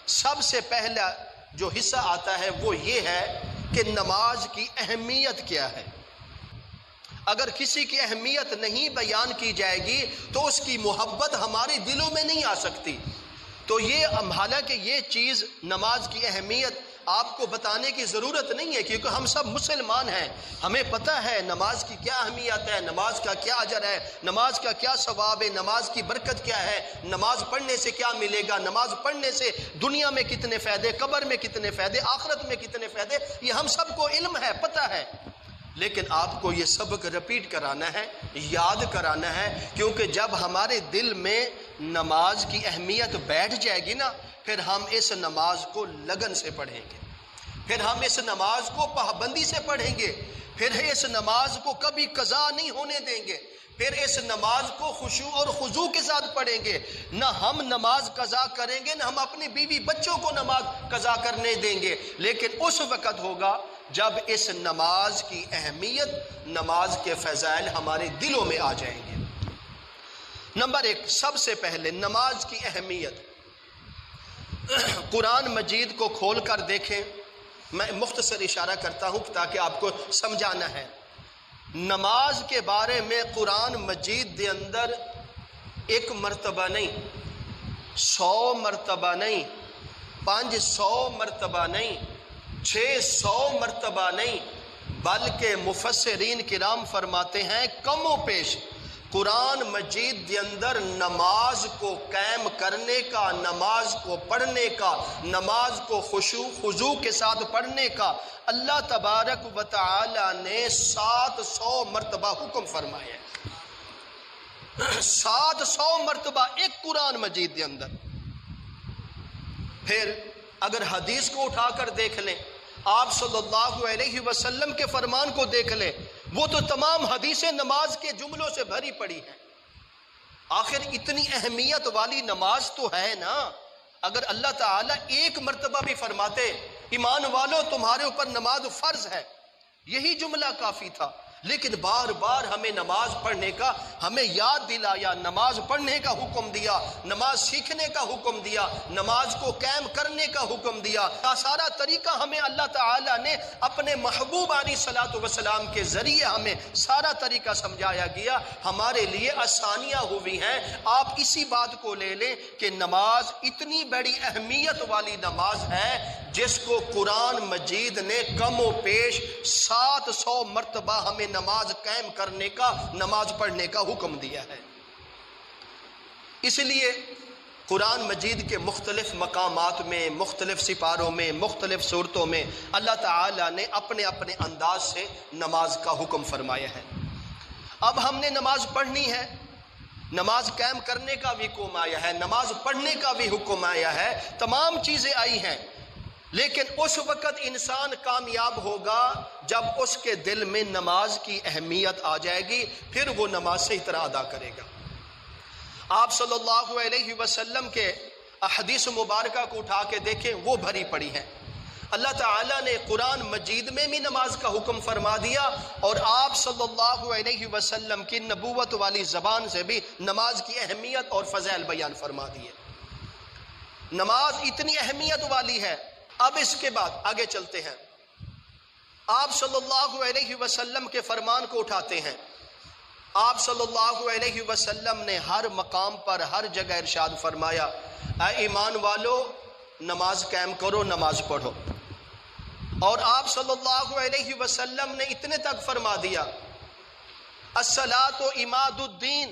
سب سے پہلا جو حصہ آتا ہے وہ یہ ہے کہ نماز کی اہمیت کیا ہے۔ اگر کسی کی اہمیت نہیں بیان کی جائے گی تو اس کی محبت ہمارے دلوں میں نہیں آ سکتی۔ تو یہ حالانکہ یہ چیز نماز کی اہمیت آپ کو بتانے کی ضرورت نہیں ہے، کیونکہ ہم سب مسلمان ہیں، ہمیں پتہ ہے نماز کی کیا اہمیت ہے، نماز کا کیا اجر ہے، نماز کا کیا ثواب ہے، نماز کی برکت کیا ہے، نماز پڑھنے سے کیا ملے گا، نماز پڑھنے سے دنیا میں کتنے فائدے، قبر میں کتنے فائدے، آخرت میں کتنے فائدے، یہ ہم سب کو علم ہے، پتہ ہے۔ لیکن آپ کو یہ سبق رپیٹ کرانا ہے، یاد کرانا ہے، کیونکہ جب ہمارے دل میں نماز کی اہمیت بیٹھ جائے گی نا، پھر ہم اس نماز کو لگن سے پڑھیں گے، پھر ہم اس نماز کو پابندی سے پڑھیں گے، پھر اس نماز کو کبھی قضا نہیں ہونے دیں گے، پھر اس نماز کو خشوع اور خضوع کے ساتھ پڑھیں گے۔ نہ ہم نماز قضا کریں گے، نہ ہم اپنی بیوی بچوں کو نماز قضا کرنے دیں گے، لیکن اس وقت ہوگا جب اس نماز کی اہمیت، نماز کے فضائل ہمارے دلوں میں آ جائیں گے۔ نمبر ایک، سب سے پہلے نماز کی اہمیت، قرآن مجید کو کھول کر دیکھیں، میں مختصر اشارہ کرتا ہوں تاکہ آپ کو سمجھانا ہے۔ نماز کے بارے میں قرآن مجید دے اندر ایک مرتبہ نہیں، 100 مرتبہ نہیں، 500 مرتبہ نہیں، 600 مرتبہ نہیں، بلکہ مفسرین کرام فرماتے ہیں کم و بیش قرآن مجید کے اندر نماز کو قائم کرنے کا، نماز کو پڑھنے کا، نماز کو خشوع خضوع کے ساتھ پڑھنے کا اللہ تبارک و تعالی نے 700 مرتبہ حکم فرمایا ہے۔ 700 مرتبہ ایک قرآن مجید کے اندر۔ پھر اگر حدیث کو اٹھا کر دیکھ لیں، آپ صلی اللہ علیہ وسلم کے فرمان کو دیکھ لیں، وہ تو تمام حدیثیں نماز کے جملوں سے بھری پڑی ہیں۔ آخر اتنی اہمیت والی نماز تو ہے نا، اگر اللہ تعالیٰ ایک مرتبہ بھی فرماتے ایمان والو تمہارے اوپر نماز فرض ہے، یہی جملہ کافی تھا، لیکن بار بار ہمیں نماز پڑھنے کا ہمیں یاد دلایا، نماز پڑھنے کا حکم دیا، نماز سیکھنے کا حکم دیا، نماز کو قائم کرنے کا حکم دیا۔ سارا طریقہ ہمیں اللہ تعالیٰ نے اپنے محبوب علیہ الصلوۃ والسلام کے ذریعے ہمیں سارا طریقہ سمجھایا گیا، ہمارے لیے آسانیاں ہوئی ہیں۔ آپ اسی بات کو لے لیں کہ نماز اتنی بڑی اہمیت والی نماز ہے جس کو قرآن مجید نے کم و بیش 700 مرتبہ ہمیں نماز قائم کرنے کا، نماز پڑھنے کا حکم دیا ہے۔ اس لیے قرآن مجید کے مختلف مقامات میں، مختلف سپاروں میں، مختلف صورتوں میں اللہ تعالیٰ نے اپنے اپنے انداز سے نماز کا حکم فرمایا ہے۔ اب ہم نے نماز پڑھنی ہے، نماز قائم کرنے کا بھی حکم آیا ہے، نماز پڑھنے کا بھی حکم آیا ہے، تمام چیزیں آئی ہیں، لیکن اس وقت انسان کامیاب ہوگا جب اس کے دل میں نماز کی اہمیت آ جائے گی، پھر وہ نماز صحیح طرح ادا کرے گا۔ آپ صلی اللہ علیہ وسلم کے احادیث مبارکہ کو اٹھا کے دیکھیں، وہ بھری پڑی ہیں۔ اللہ تعالیٰ نے قرآن مجید میں بھی نماز کا حکم فرما دیا، اور آپ صلی اللہ علیہ وسلم کی نبوت والی زبان سے بھی نماز کی اہمیت اور فضائل بیان فرما دیے۔ نماز اتنی اہمیت والی ہے۔ اب اس کے بعد آگے چلتے ہیں، آپ صلی اللہ علیہ وسلم کے فرمان کو اٹھاتے ہیں۔ آپ صلی اللہ علیہ وسلم نے ہر مقام پر، ہر جگہ ارشاد فرمایا، اے ایمان والو نماز قائم کرو، نماز پڑھو۔ اور آپ صلی اللہ علیہ وسلم نے اتنے تک فرما دیا، الصلاۃ عماد الدین،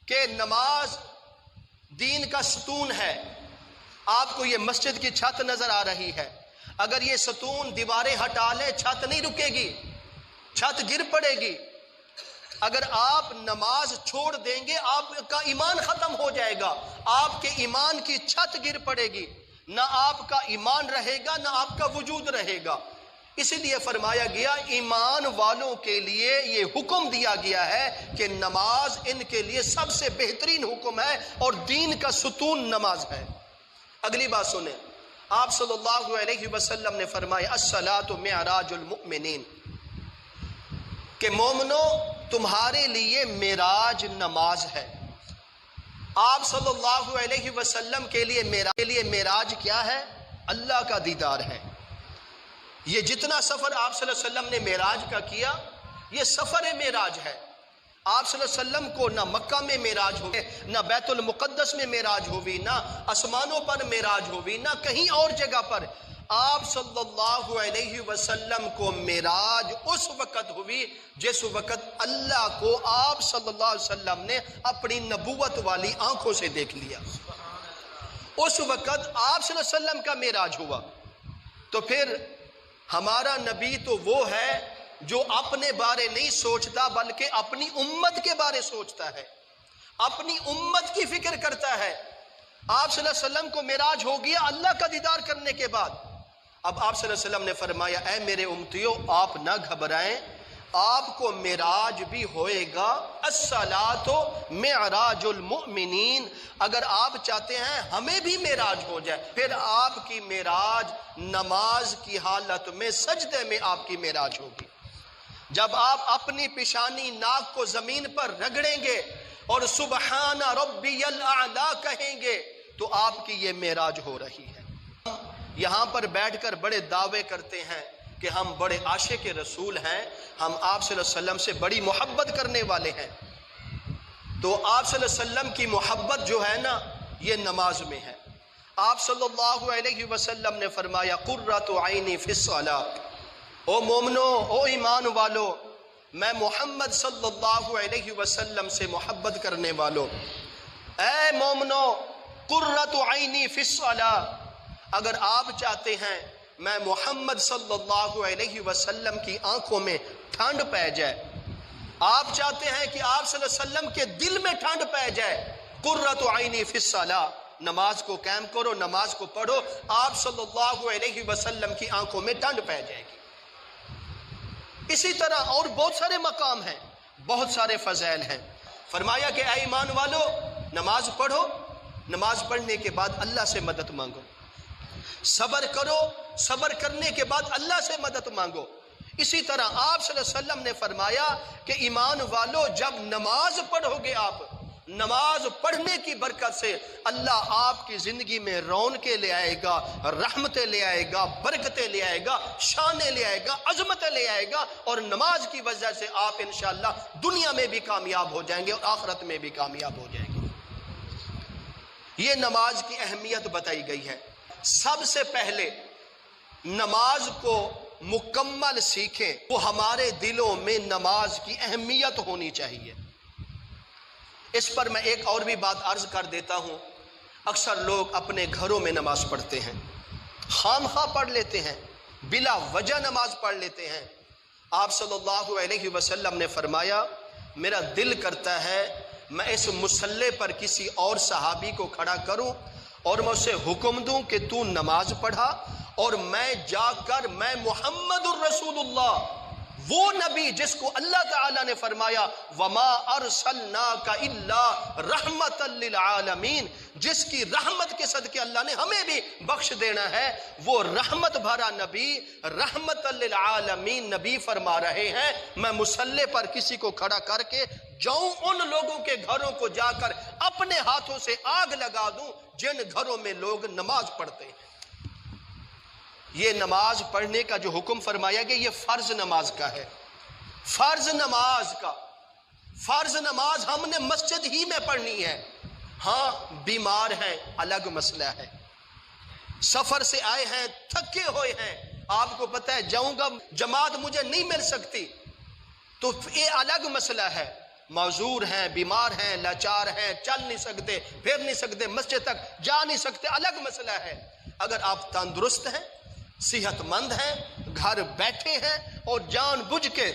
کہ نماز دین کا ستون ہے۔ آپ کو یہ مسجد کی چھت نظر آ رہی ہے، اگر یہ ستون دیواریں ہٹا لے چھت نہیں رکے گی، چھت گر پڑے گی۔ اگر آپ نماز چھوڑ دیں گے آپ کا ایمان ختم ہو جائے گا، آپ کے ایمان کی چھت گر پڑے گی، نہ آپ کا ایمان رہے گا نہ آپ کا وجود رہے گا۔ اس لیے فرمایا گیا ایمان والوں کے لیے یہ حکم دیا گیا ہے کہ نماز ان کے لیے سب سے بہترین حکم ہے اور دین کا ستون نماز ہے۔ اگلی بات سنیں، آپ صلی اللہ علیہ وسلم نے فرمایا الصلاۃ معراج المؤمنین، کہ مومنو تمہارے لیے معراج نماز ہے۔ آپ صلی اللہ علیہ وسلم کے لیے معراج کیا ہے؟ اللہ کا دیدار ہے۔ یہ جتنا سفر آپ صلی اللہ علیہ وسلم نے معراج کا کیا، یہ سفر معراج ہے۔ آپ صلی اللہ علیہ وسلم کو نہ مکہ میں معراج ہوئی، نہ بیت المقدس میں معراج ہوئی، نہ آسمانوں پر معراج ہوئی، نہ کہیں اور جگہ پر۔ آپ صلی اللہ علیہ وسلم کو معراج اس وقت ہوئی جس وقت اللہ کو آپ صلی اللہ علیہ وسلم نے اپنی نبوت والی آنکھوں سے دیکھ لیا۔ اس وقت آپ صلی اللہ علیہ وسلم کا معراج ہوا۔ تو پھر ہمارا نبی تو وہ ہے جو اپنے بارے نہیں سوچتا بلکہ اپنی امت کے بارے سوچتا ہے، اپنی امت کی فکر کرتا ہے۔ آپ صلی اللہ علیہ وسلم کو معراج ہو گیا اللہ کا دیدار کرنے کے بعد۔ اب آپ صلی اللہ علیہ وسلم نے فرمایا اے میرے امتیوں آپ نہ گھبرائیں، آپ کو معراج بھی ہوئے گا۔ الصلاۃ معراج المؤمنین، اگر آپ چاہتے ہیں ہمیں بھی معراج ہو جائے، پھر آپ کی معراج نماز کی حالت میں سجدے میں آپ کی معراج ہوگی۔ جب آپ اپنی پیشانی ناک کو زمین پر رگڑیں گے اور سبحان ربی الاعلی کہیں گے تو آپ کی یہ معراج ہو رہی ہے۔ یہاں پر بیٹھ کر بڑے دعوے کرتے ہیں کہ ہم بڑے عاشق رسول ہیں، ہم آپ صلی اللہ علیہ وسلم سے بڑی محبت کرنے والے ہیں۔ تو آپ صلی اللہ علیہ وسلم کی محبت جو ہے نا یہ نماز میں ہے۔ آپ صلی اللہ علیہ وسلم نے فرمایا قرۃ عینی فی الصلاۃ، او مومنو، او ایمان والو، میں محمد صلی اللہ علیہ وسلم سے محبت کرنے والوں، اے مومنو قرۃ عینی فی الصلاۃ، اگر آپ چاہتے ہیں میں محمد صلی اللہ علیہ وسلم کی آنکھوں میں ٹھنڈ پہ جائے، آپ چاہتے ہیں کہ آپ صلی اللہ علیہ وسلم کے دل میں ٹھنڈ پہ جائے، قرۃ عینی فی الصلاۃ، نماز کو قائم کرو، نماز کو پڑھو، آپ صلی اللہ علیہ وسلم کی آنکھوں میں ٹھنڈ پہ جائے گی۔ اسی طرح اور بہت سارے مقام ہیں، بہت سارے فضائل ہیں۔ فرمایا کہ اے ایمان والو نماز پڑھو، نماز پڑھنے کے بعد اللہ سے مدد مانگو، صبر کرو، صبر کرنے کے بعد اللہ سے مدد مانگو۔ اسی طرح آپ صلی اللہ علیہ وسلم نے فرمایا کہ ایمان والو جب نماز پڑھو گے، آپ نماز پڑھنے کی برکت سے اللہ آپ کی زندگی میں رونقیں لے آئے گا، رحمتیں لے آئے گا، برکتیں لے آئے گا، شانیں لے آئے گا، عظمتیں لے آئے گا، اور نماز کی وجہ سے آپ انشاءاللہ دنیا میں بھی کامیاب ہو جائیں گے اور آخرت میں بھی کامیاب ہو جائیں گے۔ یہ نماز کی اہمیت بتائی گئی ہے۔ سب سے پہلے نماز کو مکمل سیکھیں، وہ ہمارے دلوں میں نماز کی اہمیت ہونی چاہیے۔ اس پر میں ایک اور بھی بات عرض کر دیتا ہوں۔ اکثر لوگ اپنے گھروں میں نماز پڑھتے ہیں، خام خواہ پڑھ لیتے ہیں، بلا وجہ نماز پڑھ لیتے ہیں۔ آپ صلی اللہ علیہ وسلم نے فرمایا میرا دل کرتا ہے میں اس مصلی پر کسی اور صحابی کو کھڑا کروں اور میں اسے حکم دوں کہ تو نماز پڑھا، اور میں جا کر میں محمد الرسول اللہ، وہ نبی جس کو اللہ تعالیٰ نے فرمایا وَمَا أَرْسَلْنَاكَ إِلَّا رَحْمَةً لِلْعَالَمِينَ، جس کی رحمت کے صدقے اللہ نے ہمیں بھی بخش دینا ہے، وہ رحمت بھرا نبی، رحمت للعالمین نبی فرما رہے ہیں میں مصلی پر کسی کو کھڑا کر کے جاؤں ان لوگوں کے گھروں کو جا کر اپنے ہاتھوں سے آگ لگا دوں جن گھروں میں لوگ نماز پڑھتے ہیں۔ یہ نماز پڑھنے کا جو حکم فرمایا گیا یہ فرض نماز کا ہے، فرض نماز کا۔ فرض نماز ہم نے مسجد ہی میں پڑھنی ہے۔ ہاں بیمار ہیں الگ مسئلہ ہے، سفر سے آئے ہیں تھکے ہوئے ہیں، آپ کو پتہ ہے جاؤں گا جماعت مجھے نہیں مل سکتی تو یہ الگ مسئلہ ہے۔ معذور ہیں، بیمار ہیں، لاچار ہیں، چل نہیں سکتے، پھر نہیں سکتے، مسجد تک جا نہیں سکتے، الگ مسئلہ ہے۔ اگر آپ تندرست ہیں، صحت مند ہیں، گھر بیٹھے ہیں اور جان بوجھ کے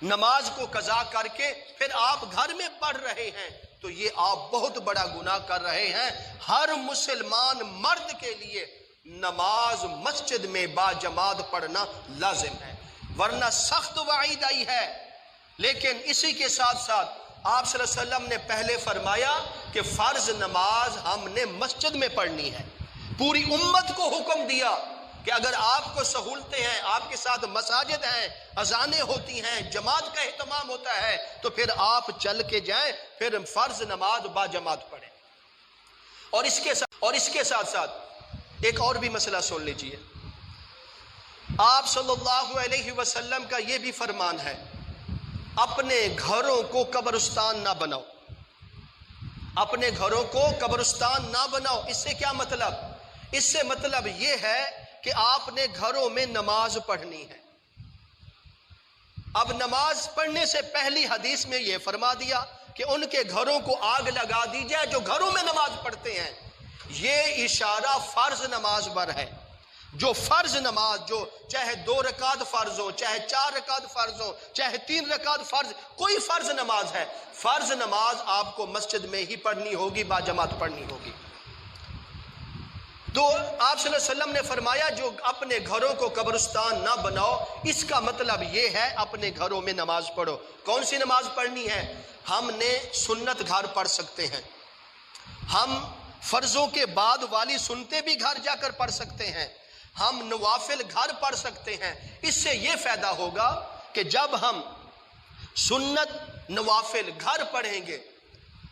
نماز کو قضا کر کے پھر آپ گھر میں پڑھ رہے ہیں تو یہ آپ بہت بڑا گناہ کر رہے ہیں۔ ہر مسلمان مرد کے لیے نماز مسجد میں با جماعت پڑھنا لازم ہے، ورنہ سخت وعید آئی ہے۔ لیکن اسی کے ساتھ ساتھ آپ صلی اللہ علیہ وسلم نے پہلے فرمایا کہ فرض نماز ہم نے مسجد میں پڑھنی ہے۔ پوری امت کو حکم دیا کہ اگر آپ کو سہولتیں ہیں، آپ کے ساتھ مساجد ہیں، اذانیں ہوتی ہیں، جماعت کا اہتمام ہوتا ہے تو پھر آپ چل کے جائیں، پھر فرض نماز با جماعت پڑھیں۔ اور اس کے ساتھ ساتھ ایک اور بھی مسئلہ سن لیجئے. آپ صلی اللہ علیہ وسلم کا یہ بھی فرمان ہے اپنے گھروں کو قبرستان نہ بناؤ. اپنے گھروں کو قبرستان نہ بناؤ. اس سے کیا مطلب؟ اس سے مطلب یہ ہے کہ آپ نے گھروں میں نماز پڑھنی ہے. اب نماز پڑھنے سے پہلی حدیث میں یہ فرما دیا کہ ان کے گھروں کو آگ لگا دی جائے جو گھروں میں نماز پڑھتے ہیں. یہ اشارہ فرض نماز پر ہے. جو فرض نماز، جو چاہے 2 رکعت فرض ہو، چاہے 4 رکعت فرض ہو، چاہے 3 رکعت فرض، کوئی فرض نماز ہے، فرض نماز آپ کو مسجد میں ہی پڑھنی ہوگی، باجماعت پڑھنی ہوگی. تو آپ صلی اللہ علیہ وسلم نے فرمایا جو اپنے گھروں کو قبرستان نہ بناؤ، اس کا مطلب یہ ہے اپنے گھروں میں نماز پڑھو. کون سی نماز پڑھنی ہے؟ ہم نے سنت گھر پڑھ سکتے ہیں، ہم فرضوں کے بعد والی سنتیں بھی گھر جا کر پڑھ سکتے ہیں، ہم نوافل گھر پڑھ سکتے ہیں. اس سے یہ فائدہ ہوگا کہ جب ہم سنت نوافل گھر پڑھیں گے،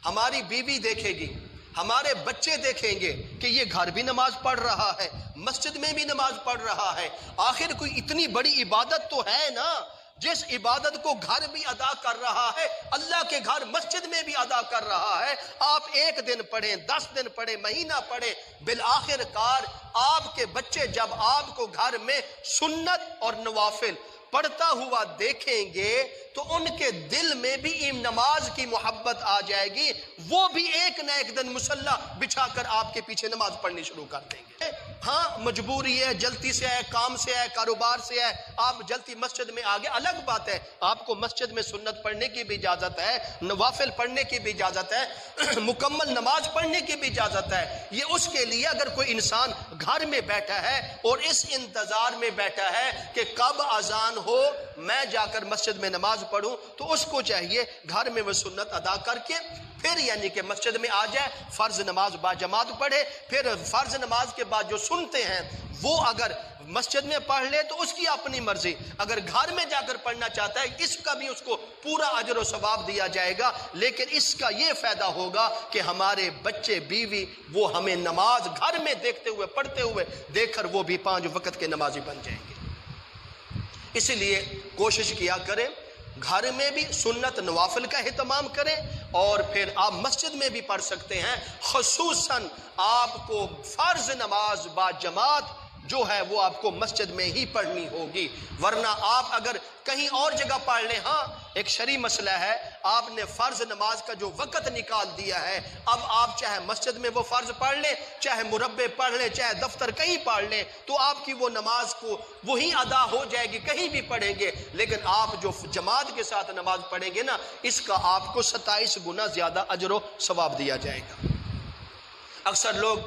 ہماری بیوی دیکھے گی، ہمارے بچے دیکھیں گے کہ یہ گھر بھی نماز پڑھ رہا ہے، مسجد میں بھی نماز پڑھ رہا ہے. آخر کوئی اتنی بڑی عبادت تو ہے نا، جس عبادت کو گھر بھی ادا کر رہا ہے، اللہ کے گھر مسجد میں بھی ادا کر رہا ہے. آپ 1 دن پڑھیں، 10 دن پڑھیں، مہینہ پڑھیں، بالآخر کار آپ کے بچے جب آپ کو گھر میں سنت اور نوافل پڑھتا ہوا دیکھیں گے تو ان کے دل میں بھی نماز کی محبت آ جائے گی. وہ بھی ایک نہ ایک دن مصلی بچھا کر آپ کے پیچھے نماز پڑھنی شروع کر دیں گے. ہاں مجبوری ہے، جلدی سے ہے، کام سے ہے، کاروبار سے ہے، آپ جلدی مسجد میں آگے، الگ بات ہے. آپ کو مسجد میں سنت پڑھنے کی بھی اجازت ہے، نوافل پڑھنے کی بھی اجازت ہے، مکمل نماز پڑھنے کی بھی اجازت ہے. یہ اس کے لیے اگر کوئی انسان گھر میں بیٹھا ہے اور اس انتظار میں بیٹھا ہے کہ کب اذان ہو میں جا کر مسجد میں نماز پڑھوں، تو اس کو چاہیے گھر میں وہ سنت ادا کر کے پھر یعنی کہ مسجد میں آ جائے، فرض نماز باجماعت پڑھے، پھر فرض نماز کے بعد جو سنتے ہیں وہ اگر مسجد میں پڑھ لے تو اس کی اپنی مرضی، اگر گھر میں جا کر پڑھنا چاہتا ہے اس کا بھی اس کو پورا اجر و ثواب دیا جائے گا. لیکن اس کا یہ فائدہ ہوگا کہ ہمارے بچے بیوی وہ ہمیں نماز گھر میں دیکھتے ہوئے پڑھتے ہوئے دیکھ کر وہ بھی 5 وقت کے نمازی بن جائیں گے. اس لیے کوشش کیا کریں گھر میں بھی سنت نوافل کا اہتمام کریں، اور پھر آپ مسجد میں بھی پڑھ سکتے ہیں. خصوصاً آپ کو فرض نماز با جماعت جو ہے وہ آپ کو مسجد میں ہی پڑھنی ہوگی، ورنہ آپ اگر کہیں اور جگہ پڑھ لیں. ہاں ایک شرعی مسئلہ ہے، آپ نے فرض نماز کا جو وقت نکال دیا ہے، اب آپ چاہے مسجد میں وہ فرض پڑھ لیں، چاہے مربع پڑھ لیں، چاہے دفتر کہیں پڑھ لیں، تو آپ کی وہ نماز کو وہی ادا ہو جائے گی، کہیں بھی پڑھیں گے. لیکن آپ جو جماعت کے ساتھ نماز پڑھیں گے نا، اس کا آپ کو 27 گنا زیادہ اجر و ثواب دیا جائے گا. اکثر لوگ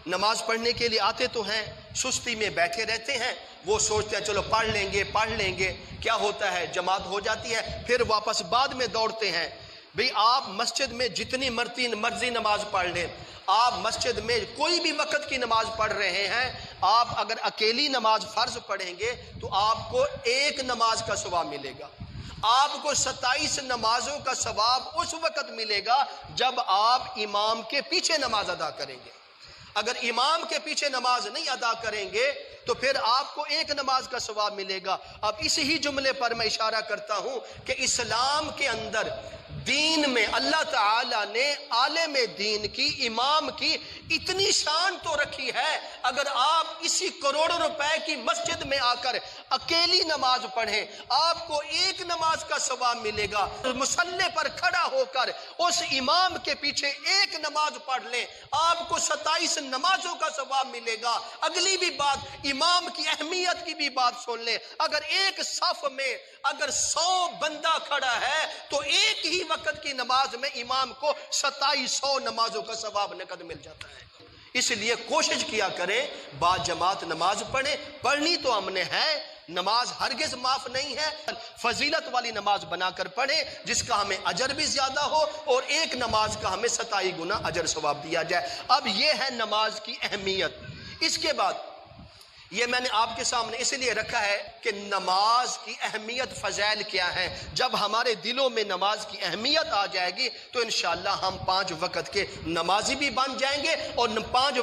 نماز پڑھنے کے لیے آتے تو ہیں، سستی میں بیٹھے رہتے ہیں، وہ سوچتے ہیں چلو پڑھ لیں گے. کیا ہوتا ہے؟ جماعت ہو جاتی ہے، پھر واپس بعد میں دوڑتے ہیں. بھئی آپ مسجد میں جتنی مرضی نماز پڑھ لیں، آپ مسجد میں کوئی بھی وقت کی نماز پڑھ رہے ہیں، آپ اگر اکیلی نماز فرض پڑھیں گے تو آپ کو 1 نماز کا ثواب ملے گا. آپ کو 27 نمازوں کا ثواب اس وقت ملے گا جب آپ امام کے پیچھے نماز ادا کریں گے. اگر امام کے پیچھے نماز نہیں ادا کریں گے تو پھر آپ کو 1 نماز کا ثواب ملے گا. اب اسی ہی جملے پر میں اشارہ کرتا ہوں کہ اسلام کے اندر دین میں اللہ تعالی نے عالم دین کی، امام کی اتنی شان تو رکھی ہے. اگر آپ اسی کروڑوں روپے کی مسجد میں آ کر اکیلی نماز پڑھیں، آپ کو 1 نماز کا ثواب ملے گا. مصلی پر کھڑا ہو کر اس امام کے پیچھے 1 نماز پڑھ لیں، آپ کو 27 نمازوں کا ثواب ملے گا. اگلی بھی بات، امام کی اہمیت کی بھی بات سن لیں. اگر ایک صف میں اگر 100 بندہ کھڑا ہے تو ایک ہی وقت کی نماز میں امام کو 2700 نمازوں کا ثواب نقد مل جاتا ہے. اس لیے کوشش کیا کریں با جماعت نماز پڑھیں. پڑھنی تو ہم نے ہے، نماز ہرگز معاف نہیں ہے. فضیلت والی نماز بنا کر پڑھیں جس کا ہمیں اجر بھی زیادہ ہو اور 1 نماز کا ہمیں 27 گنا اجر ثواب دیا جائے. اب یہ ہے نماز کی اہمیت. اس کے بعد یہ میں نے آپ کے سامنے اس لیے رکھا ہے کہ نماز کی اہمیت فضائل کیا ہے. جب ہمارے دلوں میں نماز کی اہمیت آ جائے گی تو انشاءاللہ ہم 5 وقت کے نمازی بھی بن جائیں گے اور 5